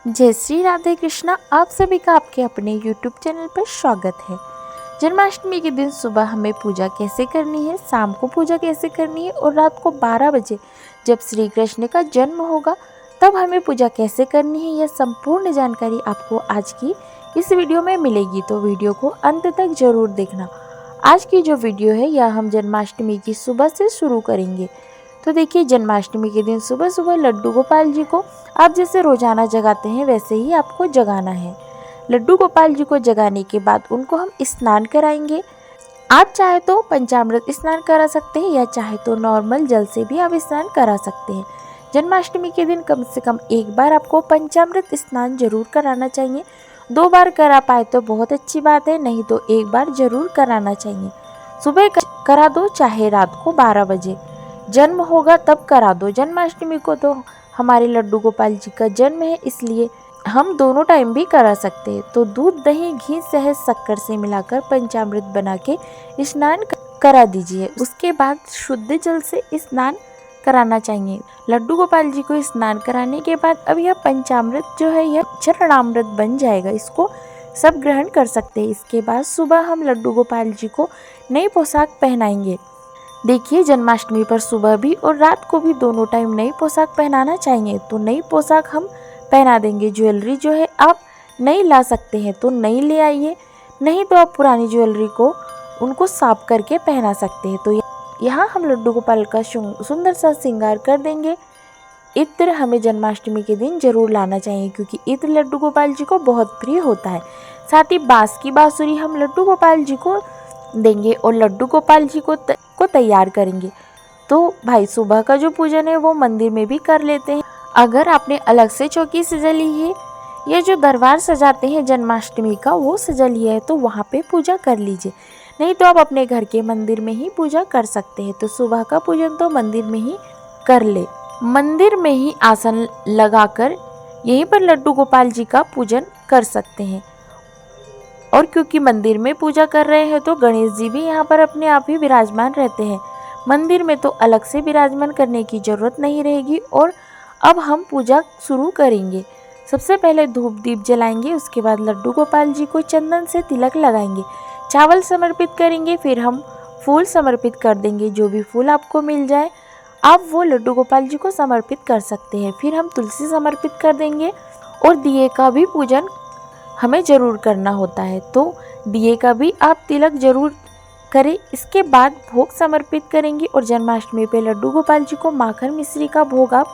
जय श्री राधे कृष्णा। आप सभी का आपके अपने YouTube चैनल पर स्वागत है। जन्माष्टमी के दिन सुबह हमें पूजा कैसे करनी है, शाम को पूजा कैसे करनी है और रात को 12 बजे जब श्री कृष्ण का जन्म होगा तब हमें पूजा कैसे करनी है, यह संपूर्ण जानकारी आपको आज की इस वीडियो में मिलेगी। तो वीडियो को अंत तक जरूर देखना। आज की जो वीडियो है यह हम जन्माष्टमी की सुबह से शुरू करेंगे। तो देखिए, जन्माष्टमी के दिन सुबह सुबह लड्डू गोपाल जी को आप जैसे रोजाना जगाते हैं वैसे ही आपको जगाना है। लड्डू गोपाल जी को जगाने के बाद उनको हम स्नान कराएंगे। आप चाहे तो पंचामृत स्नान करा सकते हैं या चाहे तो नॉर्मल जल से भी आप स्नान करा सकते हैं। जन्माष्टमी के दिन कम से कम एक बार आपको पंचामृत स्नान जरूर कराना चाहिए। 2 बार करा पाए तो बहुत अच्छी बात है, नहीं तो एक बार जरूर कराना चाहिए। सुबह करा दो चाहे रात को 12 बजे जन्म होगा तब करा दो। जन्माष्टमी को तो हमारे लड्डू गोपाल जी का जन्म है, इसलिए हम दोनों टाइम भी करा सकते हैं। तो दूध, दही, घी, शहद, शक्कर से मिलाकर पंचामृत बना के स्नान करा दीजिए। उसके बाद शुद्ध जल से स्नान कराना चाहिए। लड्डू गोपाल जी को स्नान कराने के बाद अब यह पंचामृत जो है यह चरणामृत बन जाएगा, इसको सब ग्रहण कर सकते हैं। इसके बाद सुबह हम लड्डू गोपाल जी को नई पोशाक पहनाएंगे। देखिए, जन्माष्टमी पर सुबह भी और रात को भी दोनों टाइम नई पोशाक पहनाना चाहिए। तो नई पोशाक हम पहना देंगे। ज्वेलरी जो है आप नई ला सकते हैं तो नई ले आइए, नहीं तो आप पुरानी ज्वेलरी को उनको साफ करके पहना सकते हैं। तो यहाँ हम लड्डू गोपाल का सुंदर सा श्रृंगार कर देंगे। इत्र हमें जन्माष्टमी के दिन जरूर लाना चाहिए क्योंकि इत्र लड्डू गोपाल जी को बहुत प्रिय होता है। साथ ही बांस की बांसुरी हम लड्डू गोपाल जी को देंगे और लड्डू गोपाल जी को तैयार करेंगे। तो भाई, सुबह का जो पूजन है वो मंदिर में भी कर लेते हैं। अगर आपने अलग से चौकी सजा ली है या जो दरबार सजाते हैं जन्माष्टमी का वो सजा लिया है तो वहाँ पे पूजा कर लीजिए, नहीं तो आप अपने घर के मंदिर में ही पूजा कर सकते हैं। तो सुबह का पूजन तो मंदिर में ही कर ले। मंदिर में ही आसन लगाकर यहीं पर लड्डू गोपाल जी का पूजन कर सकते हैं। और क्योंकि मंदिर में पूजा कर रहे हैं तो गणेश जी भी यहाँ पर अपने आप ही विराजमान रहते हैं। मंदिर में तो अलग से विराजमान करने की जरूरत नहीं रहेगी। और अब हम पूजा शुरू करेंगे। सबसे पहले धूप दीप जलाएंगे, उसके बाद लड्डू गोपाल जी को चंदन से तिलक लगाएंगे, चावल समर्पित करेंगे, फिर हम फूल समर्पित कर देंगे। जो भी फूल आपको मिल जाए आप वो लड्डू गोपाल जी को समर्पित कर सकते हैं। फिर हम तुलसी समर्पित कर देंगे और दिए का भी पूजन हमें ज़रूर करना होता है, तो दिए का भी आप तिलक जरूर करें। इसके बाद भोग समर्पित करेंगे और जन्माष्टमी पे लड्डू गोपाल जी को माखन मिश्री का भोग आप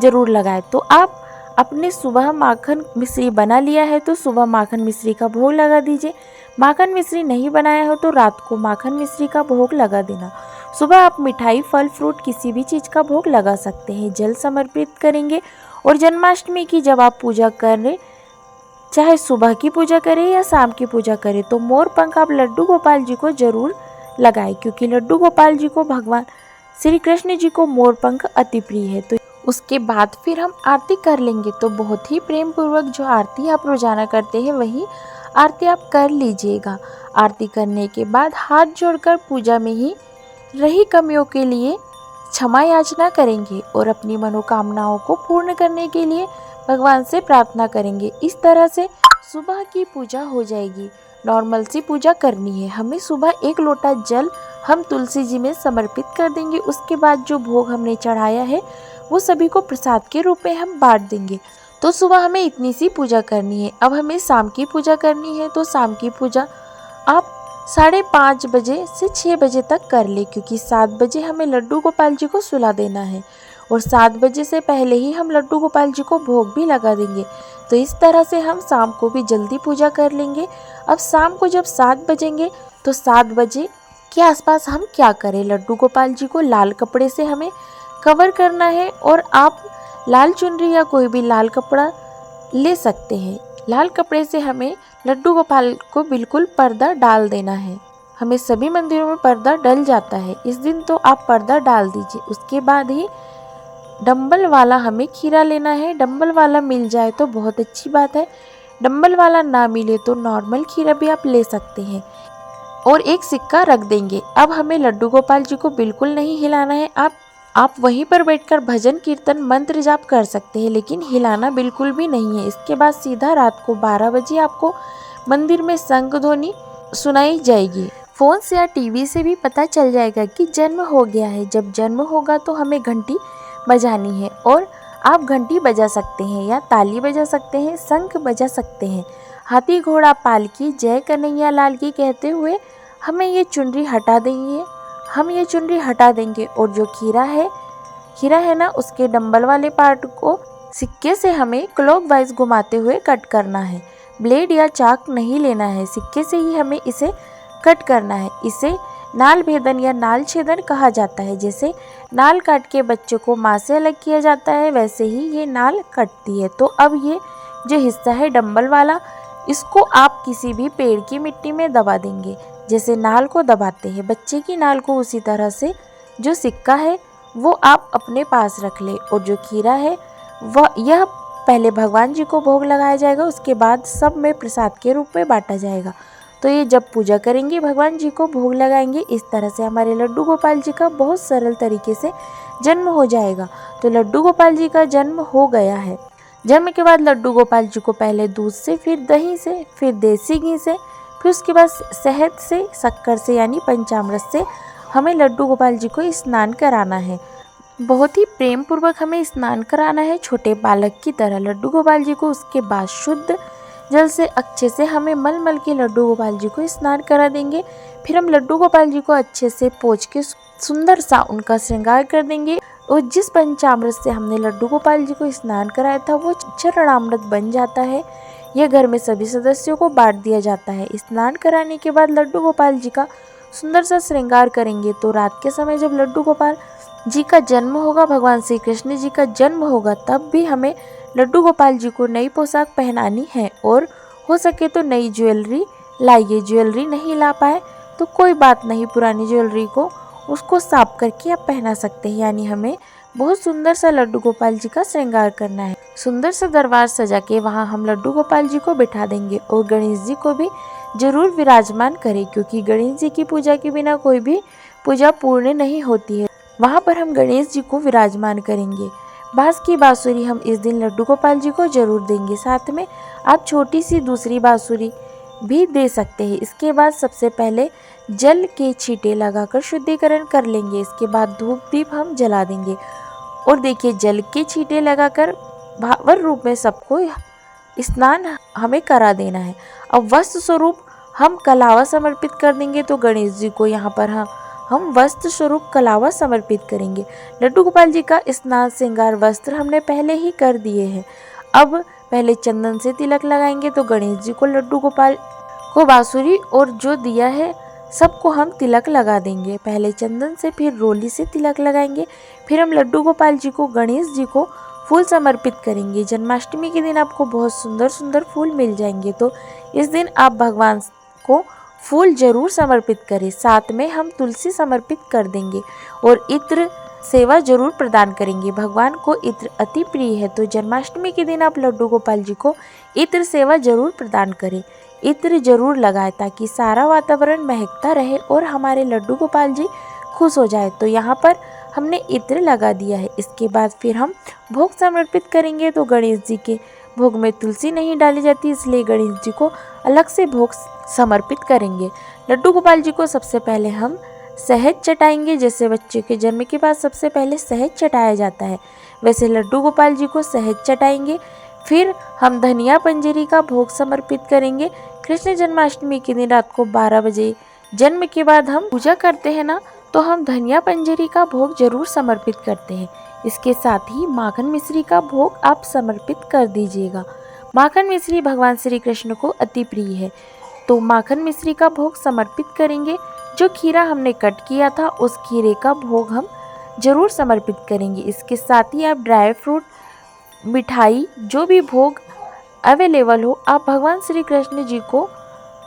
जरूर लगाएं। तो आप अपने सुबह माखन मिश्री बना लिया है तो सुबह माखन मिश्री का भोग लगा दीजिए। माखन मिश्री नहीं बनाया हो तो रात को माखन मिश्री का भोग लगा देना। सुबह आप मिठाई, फल, फ्रूट किसी भी चीज़ का भोग लगा सकते हैं। जल समर्पित करेंगे और जन्माष्टमी की जब आप पूजा करें, चाहे सुबह की पूजा करें या शाम की पूजा करें, तो मोर पंख आप लड्डू गोपाल जी को जरूर लगाएं क्योंकि लड्डू गोपाल जी को भगवान श्री कृष्ण जी को मोर पंख अति प्रिय है। तो उसके बाद फिर हम आरती कर लेंगे। तो बहुत ही प्रेम पूर्वक जो आरती आप रोजाना करते हैं वही आरती आप कर लीजिएगा। आरती करने के बाद हाथ जोड़कर पूजा में ही रही कमियों के लिए क्षमा याचना करेंगे और अपनी मनोकामनाओं को पूर्ण करने के लिए भगवान से प्रार्थना करेंगे। इस तरह से सुबह की पूजा हो जाएगी। नॉर्मल सी पूजा करनी है हमें। सुबह 1 लोटा जल हम तुलसी जी में समर्पित कर देंगे। उसके बाद जो भोग हमने चढ़ाया है वो सभी को प्रसाद के रूप में हम बांट देंगे। तो सुबह हमें इतनी सी पूजा करनी है। अब हमें शाम की पूजा करनी है, तो शाम की पूजा आप 5:30 बजे से 6 बजे तक कर ले क्योंकि 7 बजे हमें लड्डू गोपाल जी को सुला देना है और 7 बजे से पहले ही हम लड्डू गोपाल जी को भोग भी लगा देंगे। तो इस तरह से हम शाम को भी जल्दी पूजा कर लेंगे। अब शाम को जब 7 बजेंगे तो 7 बजे के आसपास हम क्या करें, लड्डू गोपाल जी को लाल कपड़े से हमें कवर करना है और आप लाल चुनरी या कोई भी लाल कपड़ा ले सकते हैं। लाल कपड़े से हमें लड्डू गोपाल को बिल्कुल पर्दा डाल देना है। हमें सभी मंदिरों में पर्दा डल जाता है, इस दिन तो आप पर्दा डाल दीजिए। उसके बाद ही डंबल वाला हमें खीरा लेना है। डंबल वाला मिल जाए तो बहुत अच्छी बात है, डंबल वाला ना मिले तो नॉर्मल खीरा भी आप ले सकते हैं और एक सिक्का रख देंगे। अब हमें लड्डू गोपाल जी को बिल्कुल नहीं हिलाना है। आप आप वहीं पर बैठकर भजन कीर्तन मंत्र जाप कर सकते हैं, लेकिन हिलाना बिल्कुल भी नहीं है। इसके बाद सीधा रात को 12 बजे आपको मंदिर में शंख ध्वनि सुनाई जाएगी। फोन से या टीवी से भी पता चल जाएगा कि जन्म हो गया है। जब जन्म होगा तो हमें घंटी बजानी है, और आप घंटी बजा सकते हैं या ताली बजा सकते हैं, शंख बजा सकते हैं। हाथी घोड़ा पालकी जय कन्हैया लाल की कहते हुए हमें ये चुनरी हटा देंगे। हम ये चुनरी हटा देंगे और जो खीरा है ना, उसके डंबल वाले पार्ट को सिक्के से हमें क्लॉकवाइज घुमाते हुए कट करना है। ब्लेड या चाक नहीं लेना है, सिक्के से ही हमें इसे कट करना है। इसे नाल भेदन या नाल छेदन कहा जाता है। जैसे नाल काट के बच्चे को माँ से अलग किया जाता है, वैसे ही ये नाल कटती है। तो अब ये जो हिस्सा है डंबल वाला, इसको आप किसी भी पेड़ की मिट्टी में दबा देंगे, जैसे नाल को दबाते हैं बच्चे की नाल को। उसी तरह से जो सिक्का है वो आप अपने पास रख ले, और जो खीरा है यह पहले भगवान जी को भोग लगाया जाएगा, उसके बाद सब में प्रसाद के रूप में बांटा जाएगा। तो ये जब पूजा करेंगे भगवान जी को भोग लगाएंगे, इस तरह से हमारे लड्डू गोपाल जी का बहुत सरल तरीके से जन्म हो जाएगा। तो लड्डू गोपाल जी का जन्म हो गया है। जन्म के बाद लड्डू गोपाल जी को पहले दूध से, फिर दही से, फिर देसी घी से, फिर उसके बाद शहद से, शक्कर से यानी पंचामृत से हमें लड्डू गोपाल जी को स्नान कराना है। बहुत ही प्रेम पूर्वक हमें स्नान कराना है, छोटे बालक की तरह लड्डू गोपाल जी को। उसके बाद शुद्ध जल से अच्छे से हमें मल के लड्डू गोपाल जी को स्नान करा देंगे। फिर हम लड्डू गोपाल जी को अच्छे से पोंछ के सुंदर सा उनका श्रृंगार कर देंगे, और जिस पंचामृत से हमने लड्डू गोपाल जी को स्नान कराया था वो चरणामृत बन जाता है। यह घर में सभी सदस्यों को बांट दिया जाता है। स्नान कराने के बाद लड्डू गोपाल जी का सुंदर सा श्रृंगार करेंगे। तो रात के समय जब लड्डू गोपाल जी का जन्म होगा, भगवान श्री कृष्ण जी का जन्म होगा, तब भी हमें लड्डू गोपाल जी को नई पोशाक पहनानी है, और हो सके तो नई ज्वेलरी लाइए। ज्वेलरी नहीं ला पाए तो कोई बात नहीं, पुरानी ज्वेलरी को उसको साफ करके आप पहना सकते हैं। यानी हमें बहुत सुंदर सा लड्डू गोपाल जी का श्रृंगार करना है। सुंदर सा दरबार सजा के वहाँ हम लड्डू गोपाल जी को बिठा देंगे, और गणेश जी को भी जरूर विराजमान करें, क्योंकि गणेश जी की पूजा के बिना कोई भी पूजा पूर्ण नहीं होती है। वहाँ पर हम गणेश जी को विराजमान करेंगे। बांस की बांसुरी हम इस दिन लड्डू गोपाल जी को जरूर देंगे। साथ में आप छोटी सी दूसरी बांसुरी भी दे सकते हैं। इसके बाद सबसे पहले जल के छींटे लगाकर शुद्धिकरण कर लेंगे। इसके बाद धूप दीप हम जला देंगे, और देखिए जल के छींटे लगाकर भावर रूप में सबको स्नान हमें करा देना है। अब वस्त्र स्वरूप हम कलावा समर्पित कर देंगे। तो गणेश जी को यहाँ पर हम वस्त्र स्वरूप कलावा समर्पित करेंगे। लड्डू गोपाल जी का स्नान श्रृंगार वस्त्र हमने पहले ही कर दिए हैं। अब पहले चंदन से तिलक लगाएंगे। तो गणेश जी को, लड्डू गोपाल को बांसुरी और जो दिया है सबको हम तिलक लगा देंगे। पहले चंदन से, फिर रोली से तिलक लगाएंगे। फिर हम लड्डू गोपाल जी को, गणेश जी को फूल समर्पित करेंगे। जन्माष्टमी के दिन आपको बहुत सुंदर सुंदर फूल मिल जाएंगे, तो इस दिन आप भगवान को फूल जरूर समर्पित करें। साथ में हम तुलसी समर्पित कर देंगे, और इत्र सेवा जरूर प्रदान करेंगे। भगवान को इत्र अति प्रिय है, तो जन्माष्टमी के दिन आप लड्डू गोपाल जी को इत्र सेवा जरूर प्रदान करें। इत्र जरूर लगाए ताकि सारा वातावरण महकता रहे और हमारे लड्डू गोपाल जी खुश हो जाए। तो यहाँ पर हमने इत्र लगा दिया है। इसके बाद फिर हम भोग समर्पित करेंगे। तो गणेश जी के भोग में तुलसी नहीं डाली जाती, इसलिए गणेश जी को अलग से भोग समर्पित करेंगे। लड्डू गोपाल जी को सबसे पहले हम शहद चटाएंगे। जैसे बच्चे के जन्म के बाद सबसे पहले शहद चटाया जाता है, वैसे लड्डू गोपाल जी को शहद चटाएंगे। फिर हम धनिया पंजरी का भोग समर्पित करेंगे। कृष्ण जन्माष्टमी के दिन रात को 12 बजे जन्म के बाद हम पूजा करते हैं ना, तो हम धनिया पंजरी का भोग जरूर समर्पित करते हैं। इसके साथ ही माखन मिश्री का भोग आप समर्पित कर दीजिएगा। माखन मिश्री भगवान श्री कृष्ण को अति प्रिय है, तो माखन मिश्री का भोग समर्पित करेंगे। जो खीरा हमने कट किया था उस खीरे का भोग हम जरूर समर्पित करेंगे। इसके साथ ही आप ड्राई फ्रूट, मिठाई, जो भी भोग अवेलेबल हो, आप भगवान श्री कृष्ण जी को,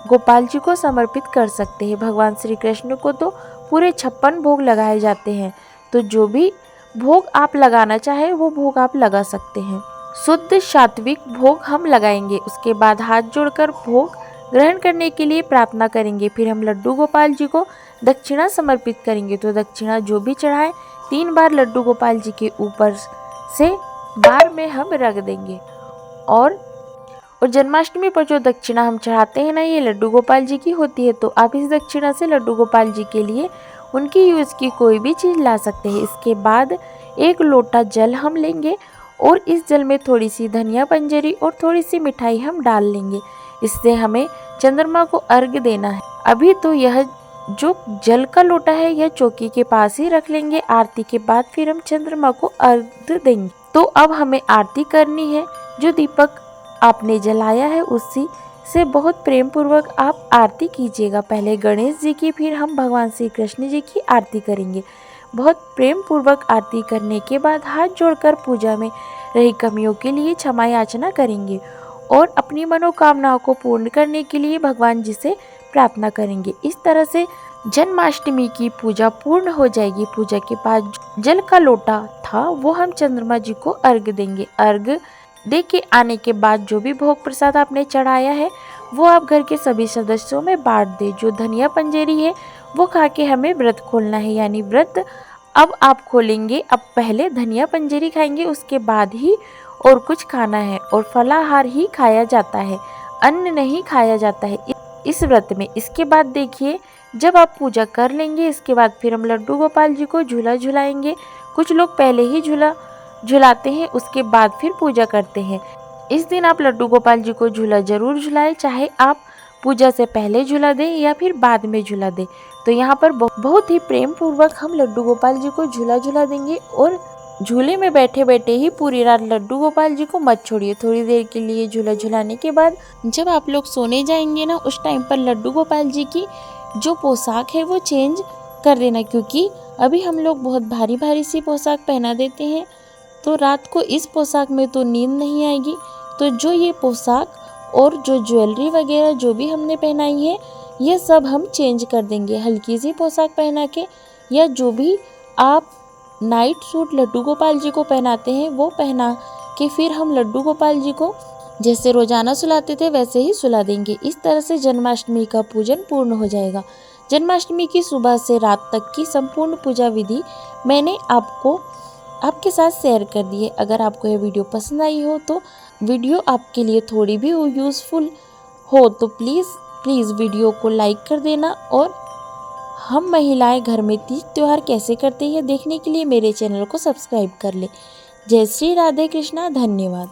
गोपाल जी को समर्पित कर सकते हैं। भगवान श्री कृष्ण को तो पूरे 56 भोग लगाए जाते हैं, तो जो भी भोग आप लगाना चाहे वो भोग आप लगा सकते हैं। शुद्ध सात्विक भोग हम लगाएंगे। उसके बाद हाथ जोड़कर भोग ग्रहण करने के लिए प्रार्थना करेंगे। फिर हम लड्डू गोपाल जी को दक्षिणा समर्पित करेंगे। तो दक्षिणा जो भी चढ़ाए 3 बार लड्डू गोपाल जी के ऊपर से बार में हम रख देंगे। और जन्माष्टमी पर जो दक्षिणा हम चढ़ाते हैं ना, ये लड्डू गोपाल जी की होती है। तो आप इस दक्षिणा से लड्डू गोपाल जी के लिए उनकी यूज़ की कोई भी चीज़ ला सकते हैं। इसके बाद 1 लोटा जल हम लेंगे और इस जल में थोड़ी सी धनिया पंजरी और थोड़ी सी मिठाई हम डाल लेंगे। इससे हमें चंद्रमा को अर्घ्य देना है। अभी तो यह जो जल का लोटा है यह चौकी के पास ही रख लेंगे। आरती के बाद फिर हम चंद्रमा को अर्घ्य देंगे। तो अब हमें आरती करनी है। जो दीपक आपने जलाया है उसी से बहुत प्रेम पूर्वक आप आरती कीजिएगा। पहले गणेश जी की, फिर हम भगवान श्री कृष्ण जी की आरती करेंगे। बहुत प्रेम पूर्वक आरती करने के बाद हाथ जोड़कर पूजा में रही कमियों के लिए क्षमा याचना करेंगे और अपनी मनोकामनाओं को पूर्ण करने के लिए भगवान जी से प्रार्थना करेंगे। इस तरह से जन्माष्टमी की पूजा पूर्ण हो जाएगी। पूजा के बाद जल का लोटा था वो हम चंद्रमा जी को अर्घ देंगे। अर्घ दे के आने के बाद जो भी भोग प्रसाद आपने चढ़ाया है वो आप घर के सभी सदस्यों में बांट दे। जो धनिया पंजेरी है वो खा के हमें व्रत खोलना है, यानी व्रत अब आप खोलेंगे। अब पहले धनिया पंजेरी खाएंगे, उसके बाद ही और कुछ खाना है। और फलाहार ही खाया जाता है, अन्न नहीं खाया जाता है इस व्रत में। इसके बाद देखिए, जब आप पूजा कर लेंगे इसके बाद फिर हम लड्डू गोपाल जी को झूला झुलाएंगे। कुछ लोग पहले ही झूला झुलाते हैं, उसके बाद फिर पूजा करते हैं। इस दिन आप लड्डू गोपाल जी को झूला जरूर झुलाएं, चाहे आप पूजा से पहले झूला दें या फिर बाद में झूला दें। तो यहाँ पर बहुत ही प्रेम पूर्वक हम लड्डू गोपाल जी को झूला झुला देंगे। और झूले में बैठे बैठे ही पूरी रात लड्डू गोपाल जी को मत छोड़िए। थोड़ी देर के लिए झूला झुलाने के बाद जब आप लोग सोने जाएंगे ना, उस टाइम पर लड्डू गोपाल जी की जो पोशाक है वो चेंज कर देना, क्योंकि अभी हम लोग बहुत भारी भारी सी पोशाक पहना देते हैं तो रात को इस पोशाक में तो नींद नहीं आएगी। तो जो ये पोशाक और जो ज्वेलरी वगैरह जो भी हमने पहनाई है ये सब हम चेंज कर देंगे। हल्की सी पोशाक पहना के, या जो भी आप नाइट सूट लड्डू गोपाल जी को पहनाते हैं वो पहना के फिर हम लड्डू गोपाल जी को जैसे रोजाना सुलाते थे वैसे ही सुला देंगे। इस तरह से जन्माष्टमी का पूजन पूर्ण हो जाएगा। जन्माष्टमी की सुबह से रात तक की संपूर्ण पूजा विधि मैंने आपके साथ शेयर कर दी है। अगर आपको यह वीडियो पसंद आई हो तो वीडियो आपके लिए थोड़ी भी यूज़फुल हो तो प्लीज़ वीडियो को लाइक कर देना। और हम महिलाएं घर में तीज त्योहार कैसे करते हैं देखने के लिए मेरे चैनल को सब्सक्राइब कर ले। जय श्री राधे कृष्णा, धन्यवाद।